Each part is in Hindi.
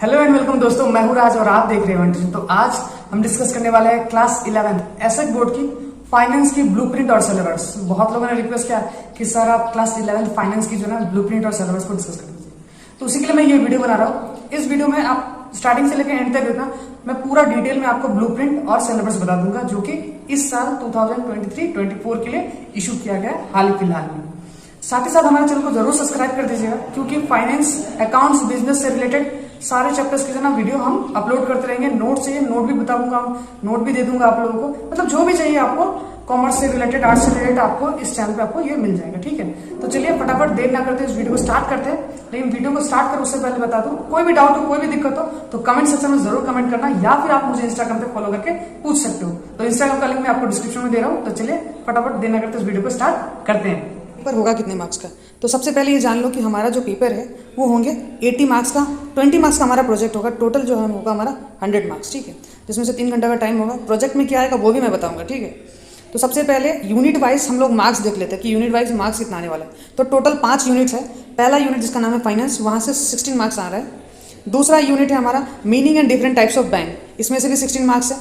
हेलो एंड वेलकम दोस्तों, मैं हूं राज और आप देख रहे हैं। तो आज हम डिस्कस करने वाले हैं क्लास 11 एसेट बोर्ड की फाइनेंस की ब्लूप्रिंट और सिलेबस। बहुत लोगों ने रिक्वेस्ट किया कि सर आप क्लास 11 फाइनेंस की जो है ब्लूप्रिंट और सिलेबस को डिस्कस कर दीजिए, तो उसी के लिए मैं ये वीडियो बना रहा हूँ। इस वीडियो में आप स्टार्टिंग से लेकर एंड तक देखना, मैं पूरा डिटेल में आपको ब्लूप्रिंट और सिलेबस बता दूंगा, जो कि इस साल 2023-24 के लिए इशू किया गया हाल ही फिलहाल में। साथ ही साथ हमारे चैनल को जरूर सब्सक्राइब कर दीजिएगा, क्योंकि फाइनेंस, अकाउंट्स, बिजनेस से रिलेटेड सारे चैप्टर्स के जो ना वीडियो हम अपलोड करते रहेंगे। नोट चाहिए, नोट भी बताऊंगा, नोट भी दे दूंगा आप लोगों को। मतलब जो भी चाहिए आपको कॉमर्स से रिलेटेड, आर्ट्स से रिलेटेड, आपको इस चैनल पे आपको ये मिल जाएगा। ठीक है, तो चलिए फटाफट देर ना करते इस वीडियो को स्टार्ट करते हैं। लेकिन वीडियो को स्टार्ट कर उससे पहले बता दूं, कोई भी डाउट हो, कोई भी दिक्कत हो तो कमेंट सेक्शन में जरूर कमेंट करना, या फिर आप मुझे इंस्टाग्राम पे फॉलो करके पूछ सकते हो। तो इंस्टाग्राम का लिंक मैं आपको डिस्क्रिप्शन में दे रहा हूँ। तो चलिए फटाफट देर ना करते इस वीडियो को स्टार्ट करते हैं। पेपर होगा कितने मार्क्स का, तो सबसे पहले ये जान लो कि हमारा जो पेपर है वो होंगे 80 मार्क्स का। 20 मार्क्स का हमारा प्रोजेक्ट होगा, टोटल जो है होगा हमारा 100 मार्क्स। ठीक है, जिसमें से 3 घंटा का टाइम होगा। प्रोजेक्ट में क्या आएगा वो भी मैं बताऊंगा। ठीक है, तो सबसे पहले यूनिट वाइज हम लोग मार्क्स देख लेते हैं कि यूनिट वाइज मार्क्स कितना आने वाला है। तो टोटल 5 यूनिट्स है। पहला यूनिट जिसका नाम है फाइनेंस, वहाँ से 16 मार्क्स आ रहा है। दूसरा यूनिट है हमारा meaning and different types of bank, इसमें से भी 16 मार्क्स है।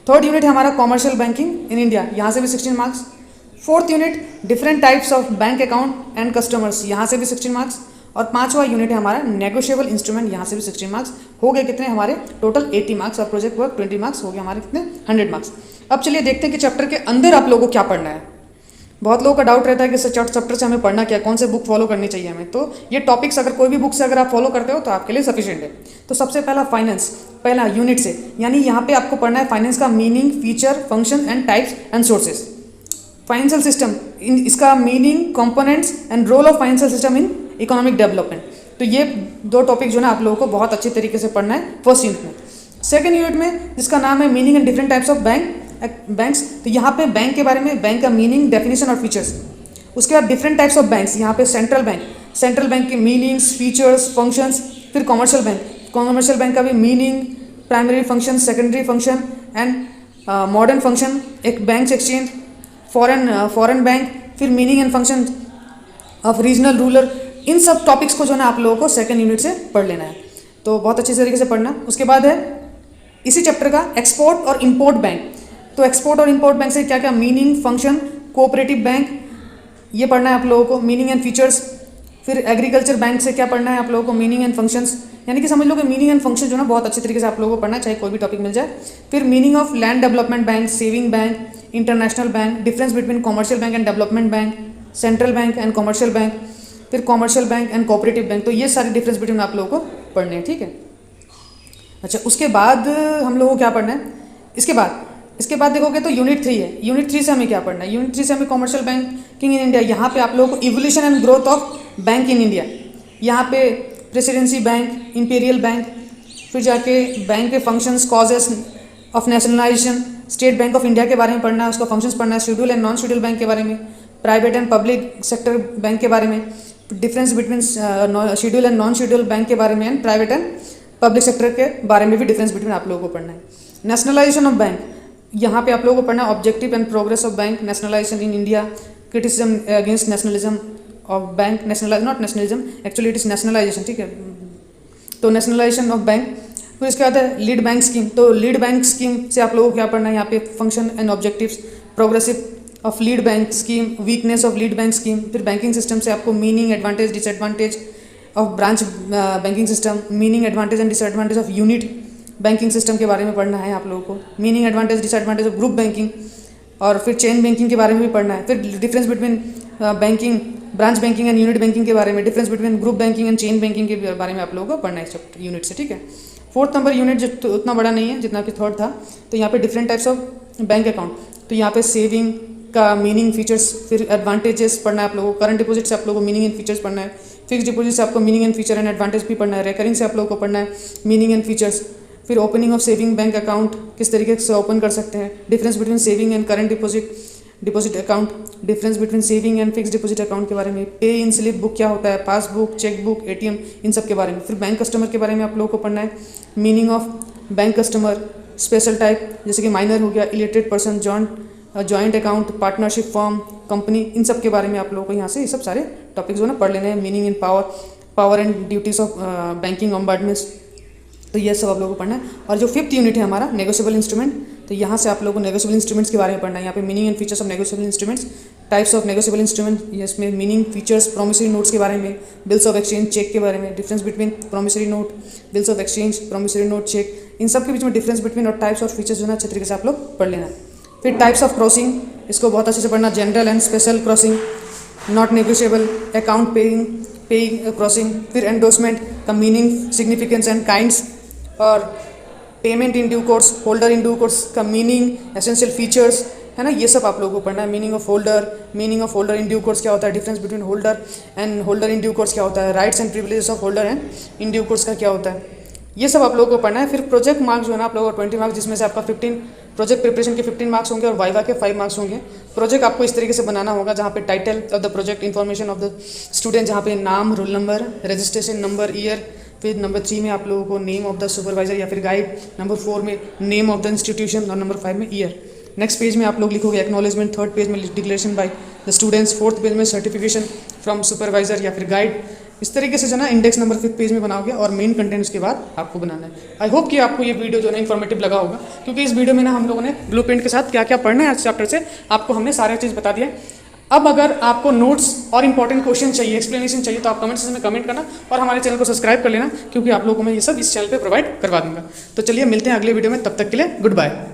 थर्ड यूनिट है हमारा कॉमर्शियल बैंकिंग इन इंडिया, यहाँ से भी 16 marks. Fourth unit different types of bank account and customers, यहाँ से भी 16 मार्क्स। और पांचवा यूनिट है हमारा नेगोशिएबल इंस्ट्रूमेंट, यहाँ से भी 16 मार्क्स। हो गए कितने हमारे टोटल 80 मार्क्स, और प्रोजेक्ट वर्क 20 मार्क्स, हो गए हमारे कितने 100 मार्क्स। अब चलिए देखते हैं कि चैप्टर के अंदर आप लोगों को क्या पढ़ना है। बहुत लोगों का डाउट रहता है कि चैप्टर से हमें पढ़ना क्या, कौन से बुक फॉलो करनी चाहिए हमें। तो ये टॉपिक्स अगर कोई भी बुक से अगर आप फॉलो करते हो तो आपके लिए सफिशिएंट है। तो सबसे पहला फाइनेंस, पहला यूनिट से, यानी यहाँ पे आपको पढ़ना है फाइनेंस का meaning, feature, function and types and sources. Financial system, इसका meaning, components and role of financial system in economic development. तो ये दो टॉपिक जो ना आप लोगों को बहुत अच्छी तरीके से पढ़ना है फर्स्ट यूनिट में। सेकंड यूनिट में जिसका नाम है meaning and different types of banks, तो यहाँ पे बैंक के बारे में, बैंक का मीनिंग, डेफिनेशन और फीचर्स। उसके बाद डिफरेंट टाइप्स ऑफ बैंक्स, यहाँ पे सेंट्रल बैंक के मीनिंग्स, फीचर्स, फंक्शंस। फिर कॉमर्शियल बैंक का भी meaning, primary function, secondary function and modern function, एक बैंक एक्सचेंज, फॉरेन बैंक, फिर meaning and function of regional rural. इन सब टॉपिक्स को जो है आप लोगों को सेकंड यूनिट से पढ़ लेना है, तो बहुत अच्छी तरीके से पढ़ना। उसके बाद है इसी चैप्टर का एक्सपोर्ट और इंपोर्ट बैंक। तो एक्सपोर्ट और इंपोर्ट बैंक से क्या क्या मीनिंग, फंक्शन, कोऑपरेटिव बैंक, ये पढ़ना है आप लोगों को, मीनिंग एंड फीचर्स। फिर एग्रीकल्चर बैंक से क्या पढ़ना है आप लोगों को, मीनिंग एंड फंक्शंस। यानी कि समझ लो कि मीनिंग एंड फंक्शन जो ना बहुत अच्छी तरीके से आप लोगों को पढ़ना है, चाहे कोई भी टॉपिक मिल जाए। फिर meaning of land development bank, saving bank, international bank, difference between commercial bank and development bank, central bank and commercial bank, फिर commercial bank and cooperative bank. तो ये सारे डिफरेंस बिटवीन आप लोगों को पढ़ने हैं। ठीक है, अच्छा उसके बाद हम लोगों को क्या पढ़ना है, इसके बाद देखोगे तो यूनिट 3 है। यूनिट 3 से हमें क्या पढ़ना है, यूनिट 3 से हमें कॉमर्शियल बैंकिंग इन इंडिया, यहाँ पे आप लोगों को evolution and growth of bank in India, यहाँ पे प्रेसिडेंसी बैंक, इंपीरियल बैंक, फिर जाके बैंक के functions, causes of nationalisation, state bank of India के बारे में पढ़ना है, उसका फंक्शंस पढ़ना है, schedule and non schedule bank के बारे में, private and public sector bank के बारे में, difference between schedule and non schedule bank के बारे में, and private and public sector के बारे में भी डिफरेंस बिटवीन आप लोगों को पढ़ना है। नेशनलाइजेशन ऑफ बैंक, यहाँ पे आप लोगों को पढ़ना है objective and progress of bank, nationalisation in India, criticism against nationalism of bank, not nationalism, actually it is nationalisation. ठीक है, तो नेशनलाइजेशन ऑफ बैंक। फिर इसके बाद है लीड बैंक स्कीम। तो लीड बैंक स्कीम से आप लोगों को क्या पढ़ना है, यहाँ पे function and objectives, progressive of lead bank scheme, weakness of lead bank scheme. फिर बैंकिंग सिस्टम से आपको meaning, advantage, disadvantage of branch banking system, meaning, advantage and disadvantage of unit banking system के बारे में पढ़ना है आप लोगों को, meaning, advantage, disadvantage of group banking, और फिर चेन बैंकिंग के बारे में भी पढ़ना है। फिर difference between banking, branch banking and unit banking के बारे में, difference between group banking and chain banking के बारे में आप लोगों को पढ़ना है इस यूनिट से। ठीक है, फोर्थ नंबर यूनिट जो तो उतना बड़ा नहीं है जितना कि थर्ड था। तो यहाँ पे different types of bank account, तो यहाँ पे सेविंग का मीनिंग, फीचर्स, फिर एडवांटेजेस पढ़ना है आप लोगों को, करंट डिपॉजिट से आप लोगों को मीनिंग एंड फीचर्स पढ़ना है, फिक्स डिपॉजिट से आपको meaning and feature and advantage भी पढ़ना है, रेकरिंग से आप लोगों को पढ़ना है मीनिंग एंड फीचर्स। फिर opening of saving bank account, किस तरीके से ओपन कर सकते हैं, difference between saving and current deposit account, difference between saving and fix deposit account के बारे में, पे इन स्लिप बुक क्या होता है, पासबुक, चेकबुक, एटीएम, इन सब के बारे में। फिर बैंक कस्टमर के बारे में आप लोगों को पढ़ना है, meaning of bank customer, special type जैसे कि माइनर हो गया, illiterate person, joint account, partnership firm, company, इन सब के बारे में आप लोगों को यहाँ से ये सब सारे टॉपिक्स जो ना पढ़ लेने हैं। Meaning in power and duties of banking ऑम्बर्डमेंट्स, तो ये सब आप लोगों को पढ़ना है। और जो 5th यूनिट है हमारा नेगोशिएबल इंस्ट्रूमेंट, तो यहाँ से आप लोगों को नेगोशिएबल इंस्ट्रूमेंट्स के बारे में पढ़ना है। यहाँ पे meaning and features of negotiable instruments, types of negotiable instrument, इसमें मीनिंग, फीचर्स, प्रॉमिसरी नोट्स के बारे में, बिल्स ऑफ एक्सचेंज, चेक के बारे में, difference between promissory note, bills of exchange, promissory note, cheque, इन सब के बीच में डिफरेंस बिटवीन और टाइप्स और फीचर्स जो है अच्छे तरीके से आप लोग पढ़ लेना। फिर टाइप्स ऑफ क्रॉसिंग, इसको बहुत अच्छे से पढ़ना, general and special crossing, not negotiable, account paying crossing, फिर एंडोर्समेंट का मीनिंग, सिग्निफिकेंस एंड काइंड्स, और payment in due course, holder in due course का मीनिंग, एसेंशियल फीचर्स, है ना, ये सब आप लोगों को पढ़ना है। Meaning of holder in due course क्या होता है, difference between holder and holder in due course क्या होता है, rights and privileges of holder and in due course का क्या होता है, ये सब आप लोगों को पढ़ना है। फिर प्रोजेक्ट मार्क्स जो है ना आप लोगों को 20 मार्क्स, जिसमें से आपका 15 प्रोजेक्ट प्रिपरेशन के 15 मार्क्स होंगे और वाइवा के 5 मार्क्स होंगे। प्रोजेक्ट आपको इस तरीके से बनाना होगा जहाँ पे title of the project, information of the student, जहाँ पे नाम, roll number, registration number, year, फिर नंबर 3 में आप लोगों को नेम ऑफ द सुपरवाइजर या फिर गाइड, नंबर 4 में नेम ऑफ द इंस्टीट्यूशन और नंबर 5 में ईयर। नेक्स्ट पेज में आप लोग लिखोगे एक्नॉलेजमेंट, 3rd पेज में declaration by the students, 4th page में सर्टिफिकेशन फ्रॉम सुपरवाइजर या फिर गाइड। इस तरीके से जो ना इंडेक्स नंबर 5th पेज में बनाओगे और मेन कंटेंट उसके बाद आपको बनाना है। आई होप कि आपको ये वीडियो जो है इन्फॉर्मेटिव लगा होगा, क्योंकि इस वीडियो में ना हम लोगों ने ब्लूप्रिंट के साथ क्या क्या पढ़ना है आज चैप्टर से आपको हमने सारे चीज़ बता दिया। अब अगर आपको नोट्स और इंपॉर्टेंट क्वेश्चन चाहिए, एक्सप्लेनेशन चाहिए, तो आप कमेंट सेक्शन में कमेंट करना और हमारे चैनल को सब्सक्राइब कर लेना, क्योंकि आप लोगों को मैं ये सब इस चैनल पे प्रोवाइड करवा दूंगा। तो चलिए मिलते हैं अगले वीडियो में, तब तक के लिए गुड बाय।